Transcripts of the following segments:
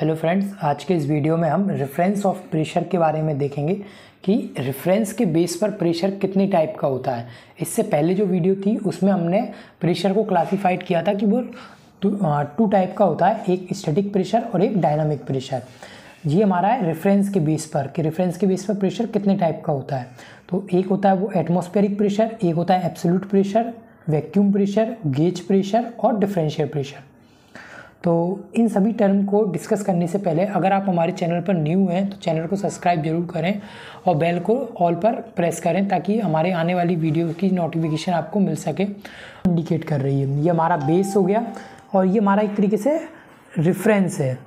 Hello friends, आज के इस वीडियो में हम रेफरेंस ऑफ प्रेशर के बारे में देखेंगे कि रेफरेंस के बेस पर प्रेशर कितनी टाइप का होता है। इससे पहले जो वीडियो थी उसमें हमने प्रेशर को क्लासिफाइड किया था कि वो टू टाइप का होता है, एक स्टैटिक प्रेशर और एक डायनामिक प्रेशर। ये हमारा है रेफरेंस के बेस पर कि रेफरेंस के बेस पर प्रेशर कितने टाइप का होता है। तो एक होता है वो एटमॉस्फेरिक प्रेशर, एक होता है absolute pressure, vacuum pressure, gauge pressure और डिफरेंशियल प्रेशर। तो इन सभी टर्म को डिस्कस करने से पहले अगर आप हमारे चैनल पर न्यू हैं तो चैनल को सब्सक्राइब जरूर करें और बेल को ऑल पर प्रेस करें ताकि हमारे आने वाली वीडियो की नोटिफिकेशन आपको मिल सके। इंडिकेट कर रही है, ये हमारा बेस हो गया और ये हमारा एक तरीके से रेफरेंस है।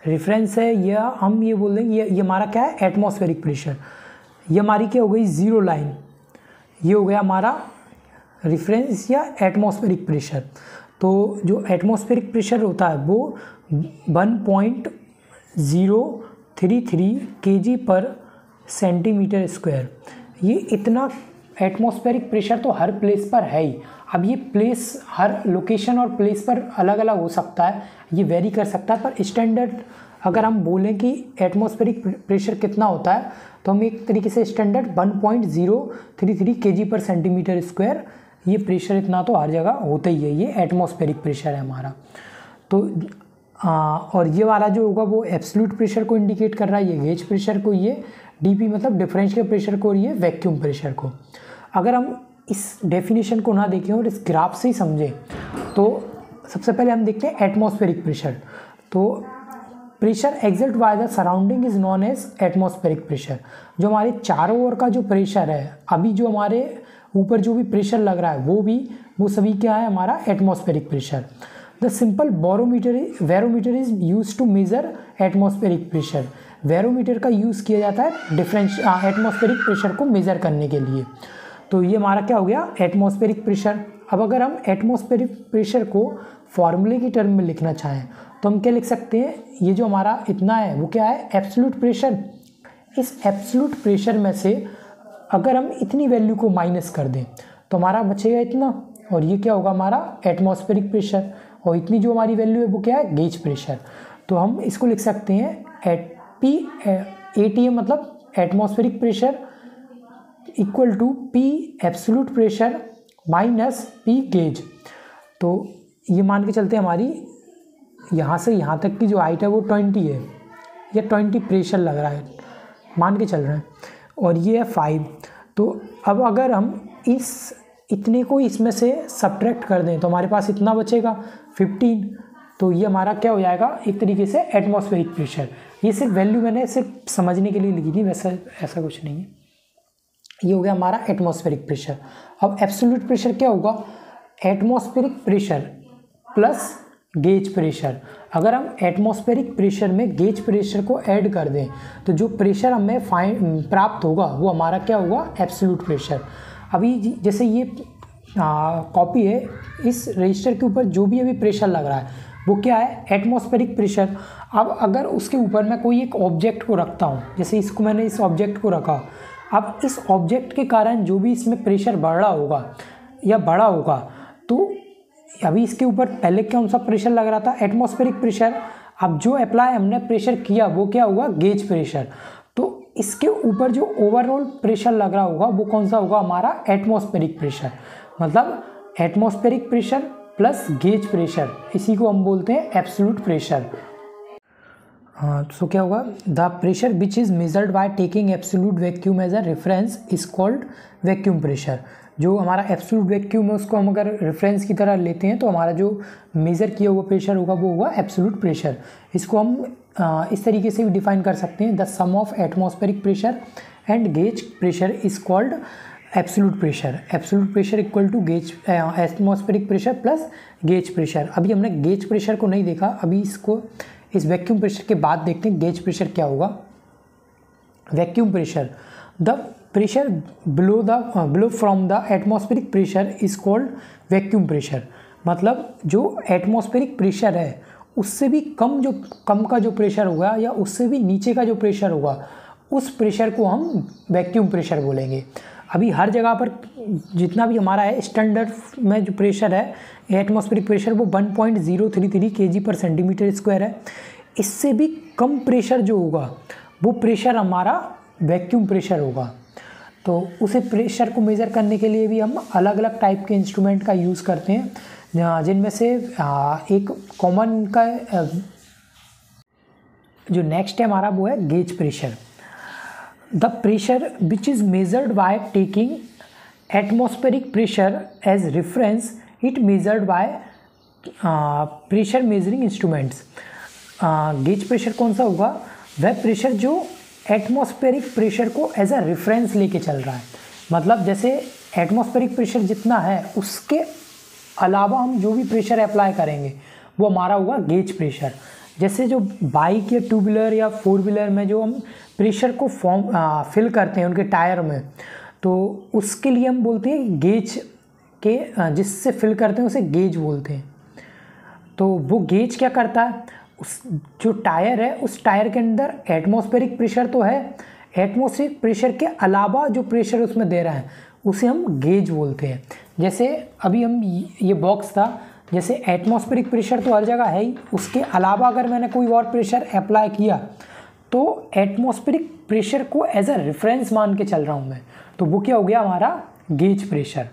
रेफरेंस है या हम ये बोल देंगे ये हमारा क्या है, एटमॉस्फेरिक प्रेशर। ये हमारी क्या हो गई, जीरो लाइन। ये हो गया हमारा रेफरेंस या एटमॉस्फेरिक प्रेशर। तो जो एटमॉस्फेरिक प्रेशर होता है वो 1.033 kg पर सेंटीमीटर स्क्वायर। ये इतना एटमॉस्फेरिक प्रेशर तो हर प्लेस पर है ही। अब ये प्लेस हर लोकेशन और प्लेस पर अलग अलग हो सकता है, ये वेरी कर सकता है, पर स्टैंडर्ड अगर हम बोलें कि एटमॉस्फेरिक प्रेशर कितना होता है तो हम एक तरीके से स्टैंडर्ड 1.033 kg पर सेंटीमीटर स्क्वायर, ये प्रेशर इतना तो हर जगह होता ही है। ये एटमॉस्फेरिक प्रेशर है हमारा। तो और ये वाला जो होगा वो एब्सोल्यूट प्रेशर को इंडिकेट कर रहा है, ये गेज प्रेशर को, ये डीपी मतलब डिफरेंशियल प्रेशर को, और ये वैक्यूम प्रेशर को। अगर हम इस डेफिनेशन को ना देखें और इस ग्राफ से ही समझें तो सबसे पहले हम देखते हैं एटमॉस्फेरिक प्रेशर। तो pressure exert by the surrounding is known as atmospheric pressure. जो हमारे चारों ओर का जो प्रेशर है, अभी जो हमारे ऊपर जो भी प्रेशर लग रहा है वो सभी क्या है, हमारा atmospheric pressure. The simple barometer is use to measure atmospheric pressure. Barometer का यूज़ किया जाता है एटमॉस्फेरिक प्रेशर को मेजर करने के लिए। तो ये हमारा क्या हो गया, एटमॉस्फेरिक प्रेशर। अब अगर हम एटमॉस्फेरिक प्रेशर को फॉर्मूले की टर्म में लिखना चाहें तो हम क्या लिख सकते हैं, ये जो हमारा इतना है वो क्या है, एब्सोल्यूट प्रेशर। इस एब्सोल्यूट प्रेशर में से अगर हम इतनी वैल्यू को माइनस कर दें तो हमारा बचेगा इतना, और ये क्या होगा हमारा एटमॉस्फेरिक प्रेशर, और इतनी जो हमारी वैल्यू है वो क्या है, गेज प्रेशर। तो हम इसको लिख सकते हैं ATM मतलब atmospheric pressure equal to P absolute pressure minus P gauge. तो ये मान के चलते हैं हमारी यहाँ से यहाँ तक की जो हाइट है वो 20 है, या 20 प्रेशर लग रहा है मान के चल रहे हैं, और ये है 5। तो अब अगर हम इस इतने को इसमें से सब्ट्रैक्ट कर दें तो हमारे पास इतना बचेगा 15। तो ये हमारा क्या हो जाएगा, एक तरीके से एटमॉस्फेरिक प्रेशर। ये सिर्फ वैल्यू मैंने सिर्फ समझने के लिए लिखी थी, वैसा ऐसा कुछ नहीं है। ये हो गया हमारा एटमॉस्फेरिक प्रेशर। अब एब्सोल्यूट प्रेशर क्या होगा, atmospheric pressure plus gauge pressure. अगर हम एटमॉस्फेरिक प्रेशर में गेज प्रेशर को ऐड कर दें तो जो प्रेशर हमें प्राप्त होगा वो हमारा क्या होगा, एब्सोल्यूट प्रेशर। अभी जैसे ये कॉपी है, इस रजिस्टर के ऊपर जो भी अभी प्रेशर लग रहा है वो क्या है, एटमॉस्फेरिक प्रेशर। अब अगर उसके ऊपर मैं कोई एक ऑब्जेक्ट को रखता हूँ, जैसे इसको मैंने इस ऑब्जेक्ट को रखा, अब इस ऑब्जेक्ट के कारण जो भी इसमें प्रेशर बढ़ रहा होगा या बड़ा होगा, तो अभी इसके ऊपर पहले कौन सा प्रेशर लग रहा था, एटमॉस्फेरिक प्रेशर। अब जो अप्लाई हमने प्रेशर किया वो क्या होगा, गेज प्रेशर। तो इसके ऊपर जो ओवरऑल प्रेशर लग रहा होगा वो कौन सा होगा, हमारा एटमॉस्फेरिक प्रेशर। मतलब atmospheric pressure plus gauge pressure, इसी को हम बोलते हैं एब्सोल्यूट प्रेशर। तो क्या होगा, the pressure which is measured by taking absolute vacuum as a reference is called vacuum pressure. जो हमारा एब्सोल्यूट वैक्यूम है उसको हम अगर रेफरेंस की तरह लेते हैं तो हमारा जो मेज़र किया हुआ प्रेशर होगा वो होगा एब्सोल्यूट प्रेशर। इसको हम इस तरीके से भी डिफाइन कर सकते हैं, the sum of atmospheric pressure and gauge pressure is called absolute pressure. Absolute pressure equal to gauge atmospheric pressure plus gauge pressure. अभी हमने गेज प्रेशर को नहीं देखा, अभी इसको इस वैक्यूम प्रेशर के बाद देखते हैं गेज प्रेशर क्या होगा। Vacuum pressure, the pressure below from the atmospheric pressure is called vacuum pressure. मतलब जो एटमॉस्फेरिक प्रेशर है उससे भी कम का जो प्रेशर होगा या उससे भी नीचे का जो प्रेशर होगा उस प्रेशर को हम वैक्यूम प्रेशर बोलेंगे। अभी हर जगह पर जितना भी हमारा है स्टैंडर्ड में जो प्रेशर है एटमॉस्फेरिक प्रेशर वो 1.033 kg/cm² है। इससे भी कम प्रेशर जो होगा वो प्रेशर हमारा वैक्यूम प्रेशर होगा। तो उसे प्रेशर को मेज़र करने के लिए भी हम अलग अलग टाइप के इंस्ट्रूमेंट का यूज़ करते हैं, जिनमें से एक कॉमन का जो नेक्स्ट है हमारा वो है gauge pressure. The pressure which is measured by taking atmospheric pressure as reference it measured by pressure measuring instruments. Gauge pressure कौन सा होगा? वह प्रेशर जो एटमॉस्फेरिक प्रेशर को एज अ रेफरेंस लेके चल रहा है। मतलब जैसे एटमॉस्फेरिक प्रेशर जितना है उसके अलावा हम जो भी प्रेशर अप्लाई करेंगे वो हमारा होगा गेज प्रेशर। जैसे जो बाइक या टू व्हीलर या फोर व्हीलर में जो हम प्रेशर को फिल करते हैं उनके टायर में, तो उसके लिए हम बोलते हैं गेज के, जिससे फिल करते हैं उसे गेज बोलते हैं। तो वो गेज क्या करता है, उस जो टायर है उस टायर के अंदर एटमॉस्फेरिक प्रेशर तो है, एटमॉस्फेरिक प्रेशर के अलावा जो प्रेशर उसमें दे रहा है उसे हम गेज बोलते हैं। जैसे अभी हम ये बॉक्स था, जैसे एटमॉस्फेरिक प्रेशर तो हर जगह है ही, उसके अलावा अगर मैंने कोई और प्रेशर अप्लाई किया तो एटमॉस्फेरिक प्रेशर को एज अ रेफरेंस मान के चल रहा हूँ मैं, तो वो क्या हो गया हमारा गेज प्रेशर।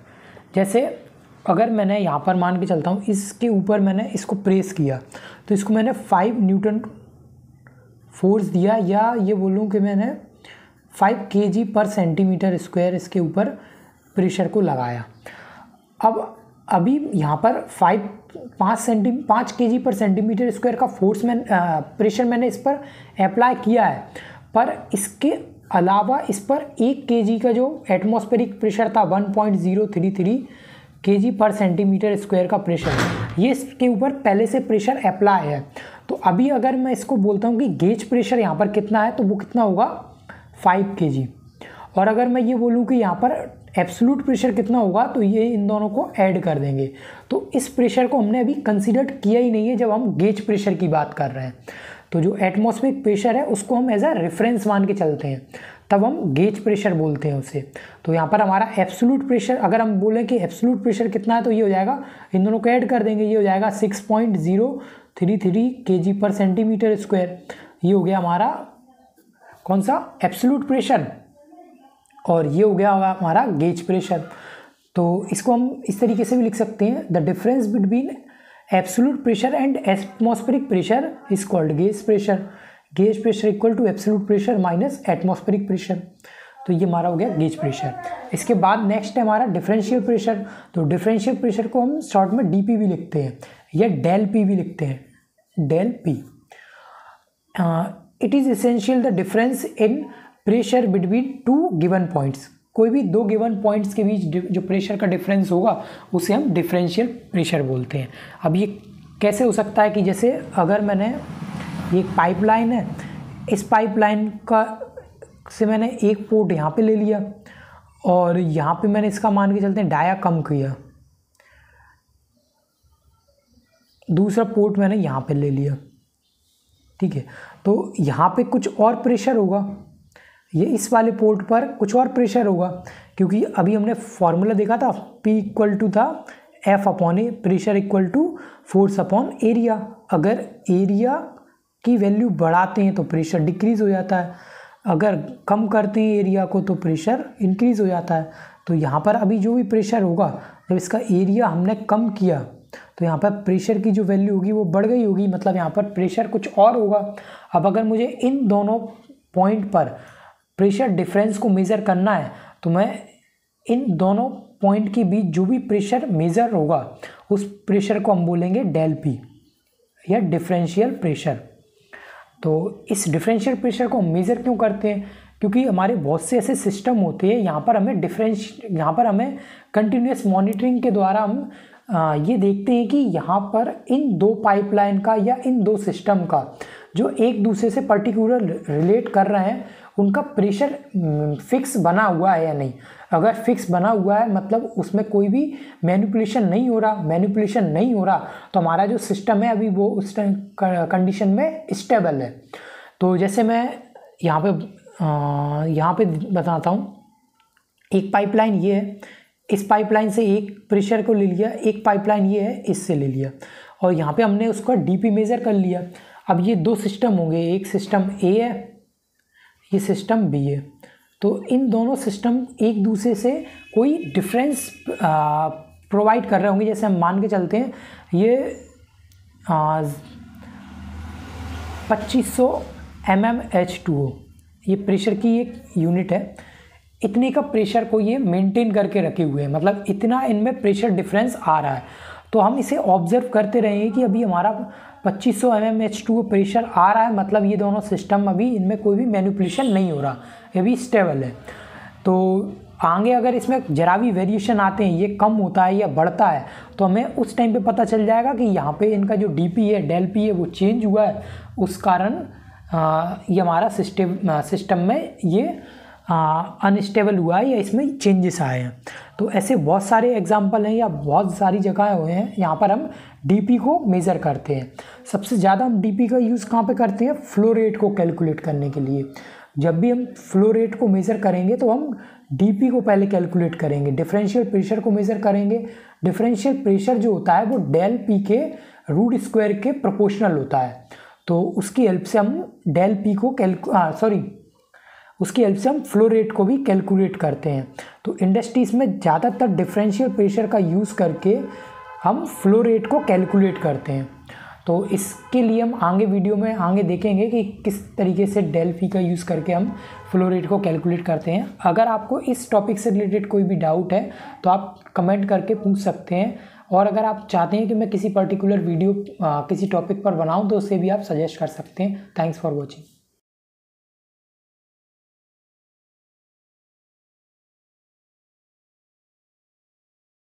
जैसे अगर मैंने यहाँ पर मान के चलता हूँ इसके ऊपर मैंने इसको प्रेस किया तो इसको मैंने 5 न्यूटन फोर्स दिया, या ये बोलूँ कि मैंने 5 kg/cm² इसके ऊपर प्रेशर को लगाया। अब अभी यहाँ पर 5 kg/cm² का फोर्स प्रेशर मैंने इस पर अप्लाई किया है, पर इसके अलावा इस पर 1 kg का जो एटमॉस्फेरिक प्रेशर था 1.033 kg/cm² का प्रेशर, ये इसके ऊपर पहले से प्रेशर अप्लाई है। तो अभी अगर मैं इसको बोलता हूँ कि गेज प्रेशर यहाँ पर कितना है तो वो कितना होगा 5 kg। और अगर मैं ये बोलूँ कि यहाँ पर एब्सोल्यूट प्रेशर कितना होगा तो ये इन दोनों को ऐड कर देंगे। तो इस प्रेशर को हमने अभी कंसीडर किया ही नहीं है जब हम गेज प्रेशर की बात कर रहे हैं। तो जो एटमॉस्फेरिक प्रेशर है उसको हम एज अ रेफरेंस मान के चलते हैं, तब हम गेज प्रेशर बोलते हैं उसे। तो यहाँ पर हमारा एब्सोल्यूट प्रेशर, अगर हम बोलें कि एब्सोल्यूट प्रेशर कितना है तो ये हो जाएगा, इन दोनों को ऐड कर देंगे, ये हो जाएगा 6.033 kg/cm²। ये हो गया हमारा कौन सा एब्सोल्यूट प्रेशर, और ये हो गया हमारा गेज प्रेशर। तो इसको हम इस तरीके से भी लिख सकते हैं, the difference between absolute pressure and atmospheric pressure is called gauge pressure. Gauge pressure equal to absolute pressure minus atmospheric pressure. तो ये हमारा हो गया गेज प्रेशर। इसके बाद नेक्स्ट है हमारा डिफरेंशियल प्रेशर। तो डिफरेंशियल प्रेशर को हम शॉर्ट में डीपी भी लिखते हैं या डेल पी भी लिखते हैं, del P. It is essential the difference in pressure between 2 given points. कोई भी 2 गिवन पॉइंट्स के बीच जो प्रेशर का डिफरेंस होगा उसे हम डिफरेंशियल प्रेशर बोलते हैं। अब ये कैसे हो सकता है कि जैसे अगर मैंने ये पाइपलाइन है, इस पाइपलाइन का से मैंने एक पोर्ट यहाँ पे ले लिया और यहाँ पे मैंने इसका मान के चलते हैं डाया कम किया, दूसरा पोर्ट मैंने यहाँ पे ले लिया, ठीक है। तो यहाँ पे कुछ और प्रेशर होगा, ये इस वाले पोर्ट पर कुछ और प्रेशर होगा, क्योंकि अभी हमने फॉर्मूला देखा था P इक्वल टू था F/A, pressure equal to force upon area. अगर एरिया की वैल्यू बढ़ाते हैं तो प्रेशर डिक्रीज़ हो जाता है, अगर कम करते हैं एरिया को तो प्रेशर इंक्रीज़ हो जाता है। तो यहाँ पर अभी जो भी प्रेशर होगा, जब इसका एरिया हमने कम किया तो यहाँ पर प्रेशर की जो वैल्यू होगी वो बढ़ गई होगी, मतलब यहाँ पर प्रेशर कुछ और होगा। अब अगर मुझे इन दोनों पॉइंट पर प्रेशर डिफरेंस को मेज़र करना है तो मैं इन दोनों पॉइंट के बीच जो भी प्रेशर मेज़र होगा उस प्रेशर को हम बोलेंगे डेल पी या डिफरेंशियल प्रेशर। तो इस डिफरेंशियल प्रेशर को हम मेज़र क्यों करते हैं? क्योंकि हमारे बहुत से ऐसे सिस्टम होते हैं यहाँ पर हमें कंटिन्यूस मॉनिटरिंग के द्वारा हम ये देखते हैं कि यहाँ पर इन दो पाइपलाइन का या इन दो सिस्टम का जो एक दूसरे से पर्टिकुलर रिलेट कर रहे हैं उनका प्रेशर फिक्स बना हुआ है या नहीं। अगर फिक्स बना हुआ है मतलब उसमें कोई भी मैनिपुलेशन नहीं हो रहा तो हमारा जो सिस्टम है अभी वो उस कंडीशन में स्टेबल है। तो जैसे मैं यहाँ पे बताता हूँ, एक पाइपलाइन ये है, इस पाइपलाइन से एक प्रेशर को ले लिया, एक पाइपलाइन ये है, इससे ले लिया, और यहाँ पे हमने उसका डीपी मेज़र कर लिया। अब ये दो सिस्टम होंगे, एक सिस्टम ए है, ये सिस्टम बी है। तो इन दोनों सिस्टम एक दूसरे से कोई डिफरेंस प्रोवाइड कर रहे होंगे। जैसे हम मान के चलते हैं ये 2500 mmHg2O ये प्रेशर की एक यूनिट है। इतने का प्रेशर को ये मेंटेन करके रखे हुए हैं, मतलब इतना इनमें प्रेशर डिफरेंस आ रहा है। तो हम इसे ऑब्जर्व करते रहेंगे कि अभी हमारा 2500 mmHg2O प्रेशर आ रहा है, मतलब ये दोनों सिस्टम अभी इनमें कोई भी मैनिपुलेशन नहीं हो रहा, ये भी स्टेबल है। तो आगे अगर इसमें जरा भी वेरिएशन आते हैं, ये कम होता है या बढ़ता है, तो हमें उस टाइम पे पता चल जाएगा कि यहाँ पे इनका जो डीपी है, डेल पी है, वो चेंज हुआ है। उस कारण ये हमारा सिस्टम में ये अनस्टेबल हुआ है या इसमें चेंजेस आए हैं। तो ऐसे बहुत सारे एग्जांपल हैं या बहुत सारी जगह हुए हैं यहाँ पर हम डीपी को मेज़र करते हैं। सबसे ज़्यादा हम डीपी का यूज़ कहाँ पे करते हैं? फ्लो रेट को कैलकुलेट करने के लिए। जब भी हम फ्लो रेट को मेज़र करेंगे तो हम डीपी को पहले कैलकुलेट करेंगे, डिफरेंशियल प्रेशर को मेज़र करेंगे। डिफरेंशियल प्रेशर जो होता है वो डेल पी के रूट स्क्वायर के प्रोपोर्शनल होता है। तो उसकी हेल्प से हम डेल पी को उसकी हेल्प से हम फ्लो रेट को भी कैलकुलेट करते हैं। तो इंडस्ट्रीज़ में ज़्यादातर डिफरेंशियल प्रेशर का यूज़ करके हम फ्लो रेट को कैलकुलेट करते हैं। तो इसके लिए हम आगे वीडियो में आगे देखेंगे कि किस तरीके से डेल पी का यूज़ करके हम फ्लो रेट को कैलकुलेट करते हैं। अगर आपको इस टॉपिक से रिलेटेड कोई भी डाउट है तो आप कमेंट करके पूछ सकते हैं, और अगर आप चाहते हैं कि मैं किसी पर्टिकुलर वीडियो किसी टॉपिक पर बनाऊं तो उससे भी आप सजेस्ट कर सकते हैं। Thanks for watching.